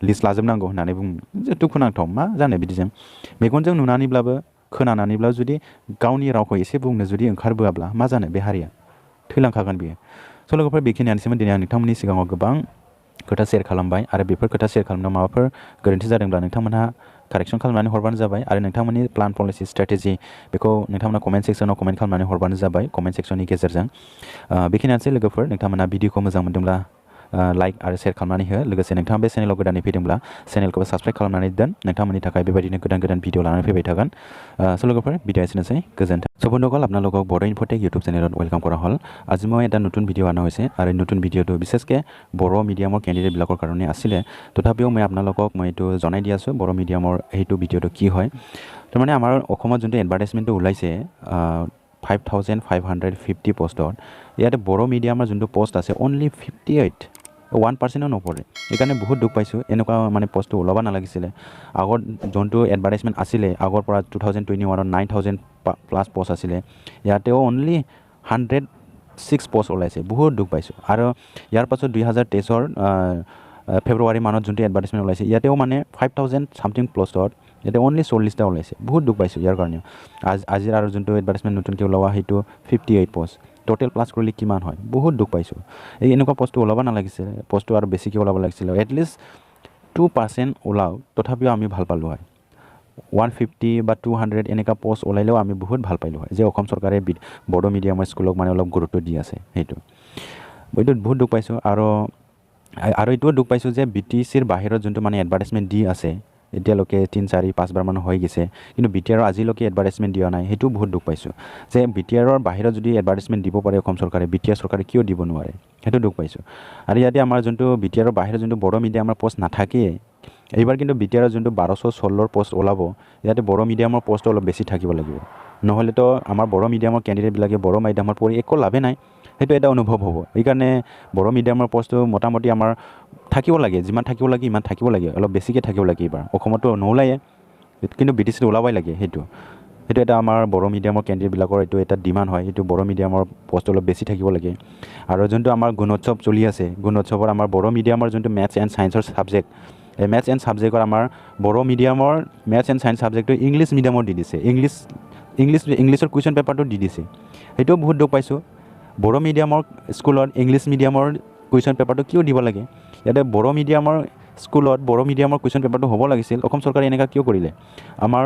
लिस्ट लाजोबनांगौ होननानै बुङो दुखुनांथाव मा जानो बिदिजों मेगनजों नुनानैब्लाबो खोनानानैब्लाबो जुदि गावनि रावखौ एसे बुंनो जुदि ओंखारबोआब्ला मा जानो बे हारिया थैलांखागोन बियो स' लोगोफोर बेखिनियानोसैमोन दिनै आं नोंथांमोननि सिगाङाव गोबां खोथा शेयार खालामबाय आरो बेफोर खोथा शेयार खालामनायाव माबाफोर गोरोन्थि जादोंब्ला नोंथांमोनहा कारेक्सन खालामनानै हरबानो जाबाय आरो नोंथांमोननि प्लान पलिसि स्ट्रेटेजि बेखौ नोंथांमोना कमेन्ट सेक्सनाव कमेन्ट खालामनानै हरबानो जाबाय कमेन्ट सेक्सननि गेजेरजों बेखिनियानोसै लोगोफोर नोंथांमोना भिडिअखौ मोजां मोनदोंब्ला लाइक आरो शेयार खालामनानै हो लोगोसे नोंथाङा बे चेनेलाव गोदानै फैदोंब्ला चेनेलखौबो साबस्क्राइब खालामनानै दोन नोंथांमोननि थाखाय बेबायदिनो गोदान भिडिअ लानानै फैबाय थागोन स' लोगोफोर भिडिअ एसेनोसै गोजोन्थों বন্ধুসকল আপোনালোকক বড়ো ইনফোটেক ইউটিউব চেনেলত ৱেলকাম কৰা হ'ল আজি মই এটা নতুন ভিডিঅ' অনা হৈছে আৰু নতুন ভিডিঅ'টো বিশেষকৈ বড়ো মিডিয়ামৰ কেণ্ডিডেটবিলাকৰ কাৰণে আছিলে তথাপিও মই আপোনালোকক এইটো জনাই দি আছোঁ বড়ো মিডিয়ামৰ সেইটো ভিডিঅ'টো কি হয় তাৰমানে আমাৰ অসমত যোনটো এডভাৰ্টাইজমেণ্টটো ওলাইছে 5550 পোষ্টত ইয়াতে বড়ো মিডিয়ামৰ যোনটো পোষ্ট আছে অনলি 58 1% নপৰে এইকাৰণে বহুত দুখ পাইছোঁ এনেকুৱা মানে পোষ্টটো ওলাব নালাগিছিলে আগৰ যোনটো এডভাৰ্টাইজমেণ্ট আছিলে আগৰ পৰা 2021ত 9000 প্লাছ পোষ্ট আছিলে ইয়াতেও অনলি 106 পোষ্ট ওলাইছে বহুত দুখ পাইছোঁ আৰু ইয়াৰ পাছত 2023ৰ ফেব্ৰুৱাৰী মাহত যোনটো এডভাৰ্টাইজমেণ্ট ওলাইছে ইয়াতেও মানে 5000 সামথিং পোষ্টত ইয়াতে অনলি 40টা ওলাইছে বহুত দুখ পাইছোঁ ইয়াৰ কাৰণে আজিৰ আৰু যোনটো এডভাৰ্টাইজমেণ্ট নতুনকৈ ওলোৱা সেইটো 58 পোষ্ট টোটেল প্লাছ কৰিলে কিমান হয় বহুত দুখ পাইছোঁ এনেকুৱা পোষ্টটো ওলাব নালাগিছিলে পোষ্টটো আৰু বেছিকৈ ওলাব লাগিছিলে এটলিষ্ট 2% ওলাওক তথাপিও আমি ভাল পালোঁ হয় 150 বা 200 এনেকুৱা পোষ্ট ওলাইলেও আমি বহুত ভাল পাইলোঁ হয় যে অসম চৰকাৰে বড়ো মিডিয়ামৰ স্কুলক মানে অলপ গুৰুত্ব দি আছে এইটো বহুত দুখ পাইছোঁ আৰু এইটোও দুখ পাইছোঁ যে বিটিচিৰ বাহিৰত যোনটো মানে এডভাৰ্টাইজমেণ্ট দি আছে এতিয়ালৈকে 3-4-5 বাৰমান হৈ গৈছে কিন্তু বিটিআৰৰ আজিলৈকে এডভাৰ্টাইজমেণ্ট দিয়া নাই সেইটোও বহুত দুখ পাইছোঁ যে বিটিআৰৰ বাহিৰত যদি এডভাৰ্টাইজমেণ্ট দিব পাৰে অসম চৰকাৰে বিটিআৰ চৰকাৰে কিয় দিব নোৱাৰে সেইটো দুখ পাইছোঁ আৰু ইয়াতে আমাৰ যোনটো বিটিআৰৰ বাহিৰত যোনটো বড়ো মিডিয়ামৰ পোষ্ট নাথাকেই এইবাৰ কিন্তু বিটিআৰৰ যোনটো 1216ৰ পোষ্ট ওলাব ইয়াতে বড়ো মিডিয়ামৰ পোষ্ট অলপ বেছি থাকিব লাগিব নহ'লেতো আমাৰ বড়ো মিডিয়ামৰ কেণ্ডিডেটবিলাকে বড়ো মিডিয়ামত পঢ়ি একো লাভে নাই সেইটো এটা অনুভৱ হ'ব এইকাৰণে বড়ো মিডিয়ামৰ পোষ্টটো মোটামুটি আমাৰ থাকিব লাগে যিমান থাকিব লাগে ইমান থাকিব লাগে অলপ বেছিকৈ থাকিব লাগে এইবাৰ অসমতো নোলায়ে কিন্তু বিটিচিত ওলাবই লাগে সেইটো এটা আমাৰ বড়ো মিডিয়ামৰ কেণ্ডিডেটবিলাকৰ এইটো এটা ডিমাণ্ড হয় এইটো বড়ো মিডিয়ামৰ পোষ্ট অলপ বেছি থাকিব লাগে আৰু যোনটো আমাৰ গুণোৎসৱ চলি আছে গুণোৎসৱৰ আমাৰ বড়ো মিডিয়ামৰ যোনটো মেথছ এণ্ড ছায়েন্সৰ ছাবজেক্ট এই মেথছ এণ্ড ছাবজেক্টৰ আমাৰ বড়ো মিডিয়ামৰ মেথছ এণ্ড ছায়েন্স ছাবজেক্টটো ইংলিছ মিডিয়ামত দি দিছে ইংলিছৰ কুৱেশ্যন পেপাৰটো দি দিছে সেইটোও বহুত দুখ পাইছোঁ বড়ো মিডিয়ামৰ স্কুলত ইংলিছ মিডিয়ামৰ কুৱেশ্যন পেপাৰটো কিয় দিব লাগে ইয়াতে বড়ো মিডিয়ামৰ স্কুলত বড়ো মিডিয়ামৰ কুৱেশ্যন পেপাৰটো হ'ব লাগিছিল অসম চৰকাৰে এনেকুৱা কিয় কৰিলে আমাৰ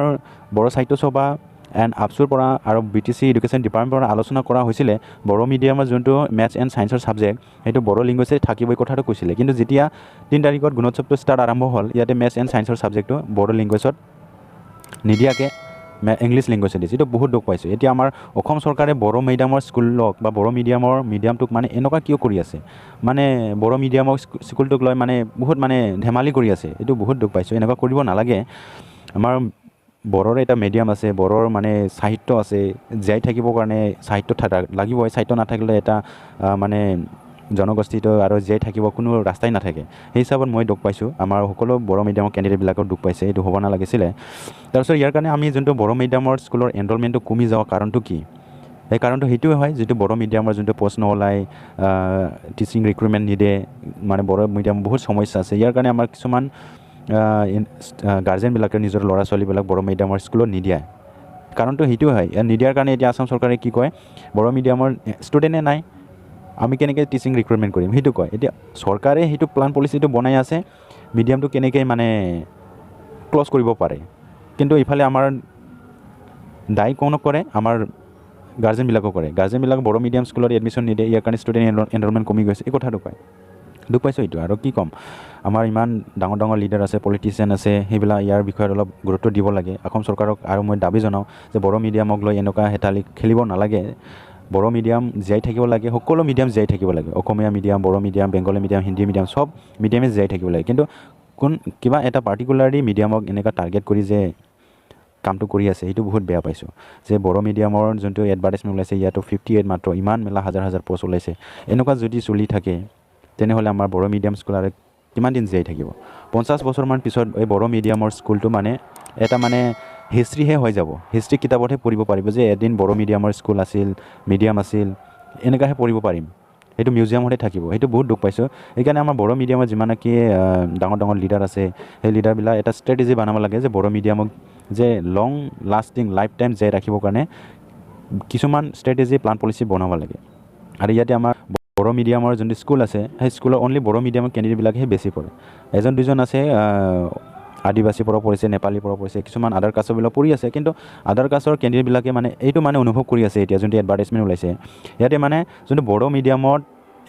বড়ো সাহিত্য সভা এণ্ড আপছুৰ পৰা আৰু BTC এডুকেশ্যন ডিপাৰ্টমেণ্টৰ পৰা আলোচনা কৰা হৈছিলে বড়ো মিডিয়ামৰ যোনটো মেথছ এণ্ড ছায়েন্সৰ ছাবজেক্ট সেইটো বড়ো লেংগুৱেজে থাকিবই কথাটো কৈছিলে কিন্তু যেতিয়া 3 তাৰিখত গুণোৎসৱটো ষ্টাৰ্ট আৰম্ভ হ'ল ইয়াতে মেথছ এণ্ড ছায়েন্সৰ ছাবজেক্টটো বড়ো লেংগুৱেজত নিদিয়াকৈ ইংলিছ লেংগুৱেজত দিছে এইটো বহুত দুখ পাইছোঁ এতিয়া আমাৰ অসম চৰকাৰে বড়ো মিডিয়ামৰ স্কুলক বা বড়ো মিডিয়ামটোক মানে এনেকুৱা কিয় কৰি আছে মানে বড়ো মিডিয়ামৰ স্কুলটোক লৈ মানে বহুত মানে ধেমালি কৰি আছে এইটো বহুত দুখ পাইছোঁ এনেকুৱা কৰিব নালাগে আমাৰ বড়োৰ এটা মিডিয়াম আছে বড়োৰ মানে সাহিত্য আছে জীয়াই থাকিবৰ কাৰণে সাহিত্য লাগিবই সাহিত্য নাথাকিলে এটা মানে জনগোষ্ঠীটো আৰু জীয়াই থাকিব কোনো ৰাস্তাই নাথাকে সেই হিচাপত মই দুখ পাইছোঁ আমাৰ সকলো বড়ো মিডিয়ামৰ কেণ্ডিডেটবিলাকৰ দুখ পাইছে এইটো হ'ব নালাগিছিলে তাৰপিছত ইয়াৰ কাৰণে আমি যোনটো বড়ো মিডিয়ামৰ স্কুলৰ এনৰলমেণ্টটো কমি যোৱাৰ কাৰণটো কি এই কাৰণটো সেইটোৱে হয় যিটো বড়ো মিডিয়ামৰ যোনটো প্ৰশ্ন ওলায় টিচিং ৰিক্ৰুটমেণ্ট নিদিয়ে মানে বড়ো মিডিয়াম বহুত সমস্যা আছে ইয়াৰ কাৰণে আমাৰ কিছুমান গাৰ্জেনবিলাকে নিজৰ ল'ৰা ছোৱালীবিলাক বড়ো মিডিয়ামৰ স্কুলত নিদিয়ে কাৰণটো সেইটোৱে হয় নিদিয়াৰ কাৰণে এতিয়া আসাম চৰকাৰে কি কয় বড়ো মিডিয়ামৰ ষ্টুডেণ্টে নাই আমি কেনেকৈ টিচিং ৰিক্ৰুটমেণ্ট কৰিম সেইটো কয় এতিয়া চৰকাৰে সেইটো প্লান পলিচিটো বনাই আছে মিডিয়ামটো কেনেকৈ মানে ক্ল'জ কৰিব পাৰে কিন্তু ইফালে আমাৰ দায়ী কোনক কৰে আমাৰ গাৰ্জেনবিলাকো কৰে গাৰ্জেনবিলাক বড়ো মিডিয়াম স্কুলত এডমিশ্যন নিদিয়ে ইয়াৰ কাৰণে ষ্টুডেণ্ট এনৰলমেণ্ট কমি গৈছে এই কথাটো কয় দুখ পাইছোঁ এইটো আৰু কি ক'ম আমাৰ ইমান ডাঙৰ ডাঙৰ লিডাৰ আছে পলিটিচিয়ান আছে সেইবিলাক ইয়াৰ বিষয়ত অলপ গুৰুত্ব দিব লাগে অসম চৰকাৰক আৰু মই দাবী জনাওঁ যে বড়ো মিডিয়ামক লৈ এনেকুৱা হেতালি খেলিব নালাগে বড়ো মিডিয়াম জীয়াই থাকিব লাগে সকলো মিডিয়াম জীয়াই থাকিব লাগে অসমীয়া মিডিয়াম বড়ো medium Bengali medium Hindi medium সব মিডিয়ামে জীয়াই থাকিব লাগে কিন্তু কিবা এটা পাৰ্টিকুলাৰলি মিডিয়ামক এনেকুৱা টাৰ্গেট কৰি যে কামটো কৰি আছে সেইটো বহুত বেয়া পাইছোঁ যে বড়ো মিডিয়ামৰ যোনটো এডভাৰটাইজমেণ্ট ওলাইছে ইয়াতো 58 মাত্ৰ ইমান মেলা হাজাৰ হাজাৰ পষ্ট ওলাইছে এনেকুৱা যদি চলি থাকে তেনেহ'লে আমাৰ বড়ো মিডিয়াম স্কুল আৰু কিমান দিন জীয়াই থাকিব 50 বছৰমান পিছত এই বড়ো মিডিয়ামৰ স্কুলটো মানে এটা মানে হিষ্ট্ৰীহে হৈ যাব হিষ্ট্ৰী কিতাপতহে পঢ়িব পাৰিব যে এদিন বড়ো মিডিয়ামৰ স্কুল আছিল মিডিয়াম আছিল এনেকুৱাহে পঢ়িব পাৰিম সেইটো মিউজিয়ামতে থাকিব সেইটো বহুত দুখ পাইছোঁ সেইকাৰণে আমাৰ বড়ো মিডিয়ামৰ যিমান কি ডাঙৰ ডাঙৰ লিডাৰ আছে সেই লিডাৰবিলাক এটা ষ্ট্ৰেটেজি বনাব লাগে যে বড়ো মিডিয়ামক যে লং লাষ্টিং লাইফ টাইম জীয়াই ৰাখিবৰ কাৰণে কিছুমান ষ্ট্ৰেটেজি প্লান পলিচি বনাব লাগে আৰু ইয়াতে আমাৰ বড়ো মিডিয়ামৰ যোনটো স্কুল আছে সেই স্কুলৰ অনলি বড়ো মিডিয়ামৰ কেণ্ডিডেটবিলাকেহে বেছি পঢ়ে এজন দুজন আছে আদিবাসীৰ পৰা পঢ়িছে নেপালীৰ পৰা পঢ়িছে কিছুমান আদাৰ কাষ্টৰবিলাক পঢ়ি আছে কিন্তু আদাৰ কাষ্টৰ কেণ্ডিডেটবিলাকে মানে এইটো মানে অনুভৱ কৰি আছে এতিয়া যোনটো এডভাৰটাইজমেণ্ট ওলাইছে ইয়াতে মানে যোনটো বড়ো মিডিয়ামত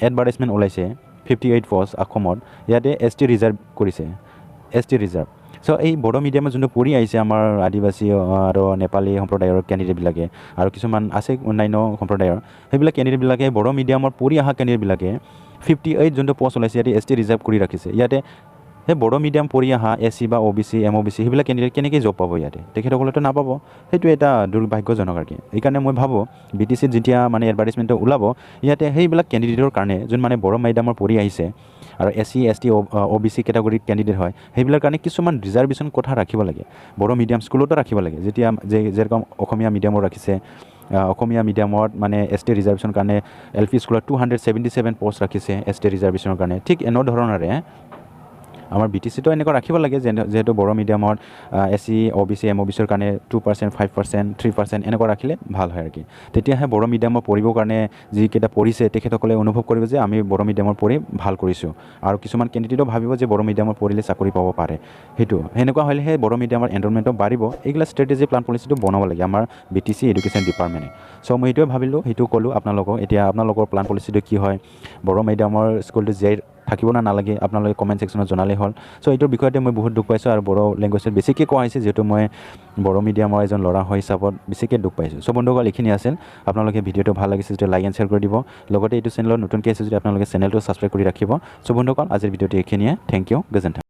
এডভাৰটাইজমেণ্ট ওলাইছে 58 পষ্ট অসমত ইয়াতে ST ৰিজাৰ্ভ কৰিছে ST ৰিজাৰ্ভ চ' এই বড়ো মিডিয়ামত যোনটো পঢ়ি আহিছে আমাৰ আদিবাসী আৰু নেপালী সম্প্ৰদায়ৰ কেণ্ডিডেটবিলাকে আৰু কিছুমান আছে অন্যান্য সম্প্ৰদায়ৰ সেইবিলাক কেণ্ডিডেটবিলাকে বড়ো মিডিয়ামত পঢ়ি অহা কেণ্ডিডেটবিলাকে 58 যোনটো পষ্ট ওলাইছে ইয়াতে ST ৰিজাৰ্ভ কৰি ৰাখিছে ইয়াতে সেই বড়ো মিডিয়াম পঢ়ি অহা SC বা OBC MOBC সেইবিলাক কেণ্ডিডেট কেনেকৈ জব পাব ইয়াতে তেখেতসকলেতো নাপাব সেইটো এটা দুৰ্ভাগ্যজনক আৰু কি এইকাৰণে মই ভাবোঁ BTCত যেতিয়া মানে এডভাৰটাইজমেণ্টটো ওলাব ইয়াতে সেইবিলাক কেণ্ডিডেটৰ কাৰণে যোন মানে বড়ো মিডিয়ামৰ পঢ়ি আহিছে আৰু SC ST OBC কেটাগৰীৰ কেণ্ডিডেট হয় সেইবিলাক কাৰণে কিছুমান ৰিজাৰ্ভেশ্যন কথা ৰাখিব লাগে বড়ো মিডিয়াম স্কুলতো ৰাখিব লাগে যেতিয়া যেৰকম অসমীয়া মিডিয়ামত ৰাখিছে অসমীয়া মিডিয়ামত মানে ST ৰিজাৰ্ভেশ্যনৰ কাৰণে LP স্কুলত 277 পষ্ট ৰাখিছে ST ৰিজাৰ্ভেশ্যনৰ কাৰণে ঠিক এনেধৰণৰে আমাৰ BTCটো এনেকুৱা ৰাখিব লাগে যেহেতু বড়ো মিডিয়ামত SC OBC MOBCৰ কাৰণে 2% 5% 3% এনেকুৱা ৰাখিলে ভাল হয় আৰু কি তেতিয়াহে বড়ো মিডিয়ামত পঢ়িবৰ কাৰণে যিকেইটা পঢ়িছে তেখেতসকলে অনুভৱ কৰিব যে আমি বড়ো মিডিয়ামত পঢ়ি ভাল কৰিছোঁ আৰু কিছুমান কেণ্ডিডেটেও ভাবিব যে বড়ো মিডিয়ামত পঢ়িলে চাকৰি পাব পাৰে সেইটো সেনেকুৱা হ'লেহে বড়ো মিডিয়ামৰ এনৰলমেণ্টটো বাঢ়িব এইগিলা ষ্ট্ৰেটেজি প্লান পলিচিটো বনাব লাগে আমাৰ BTC এডুকেশ্যন ডিপাৰ্টমেণ্টে চ' মই এইটোৱে ভাবিলোঁ সেইটো ক'লোঁ আপোনালোকক এতিয়া আপোনালোকৰ প্লান পলিচিটো কি হয় বড়ো মিডিয়ামৰ স্কুলটো জীয়াই থাকিব না নালাগে আপোনালোকে কমেণ্ট ছেকশ্যনত জনালেই হ'ল চ' এইটোৰ বিষয়তে মই বহুত দুখ পাইছোঁ আৰু বড়ো লেংগুৱেজত বেছিকৈ কোৱা হৈছে যিহেতু মই বড়ো মিডিয়ামৰ এজন ল'ৰা হৈ হিচাপত বেছিকৈ দুখ পাইছোঁ চ' বন্ধুসকল এইখিনি আছিল আপোনালোকে ভিডিঅ'টো ভাল লাগিছে যদি লাইক এণ্ড শ্বেয়াৰ কৰি দিব লগতে এইটো চেনেলত নতুনকৈ আছে যদি আপোনালোকে চেনেলটো ছাবস্ক্ৰাইব কৰি ৰাখিব চ' বন্ধুসকল আজিৰ ভিডিঅ'টো এইখিনিয়ে থেংক ইউ গজেণ্ট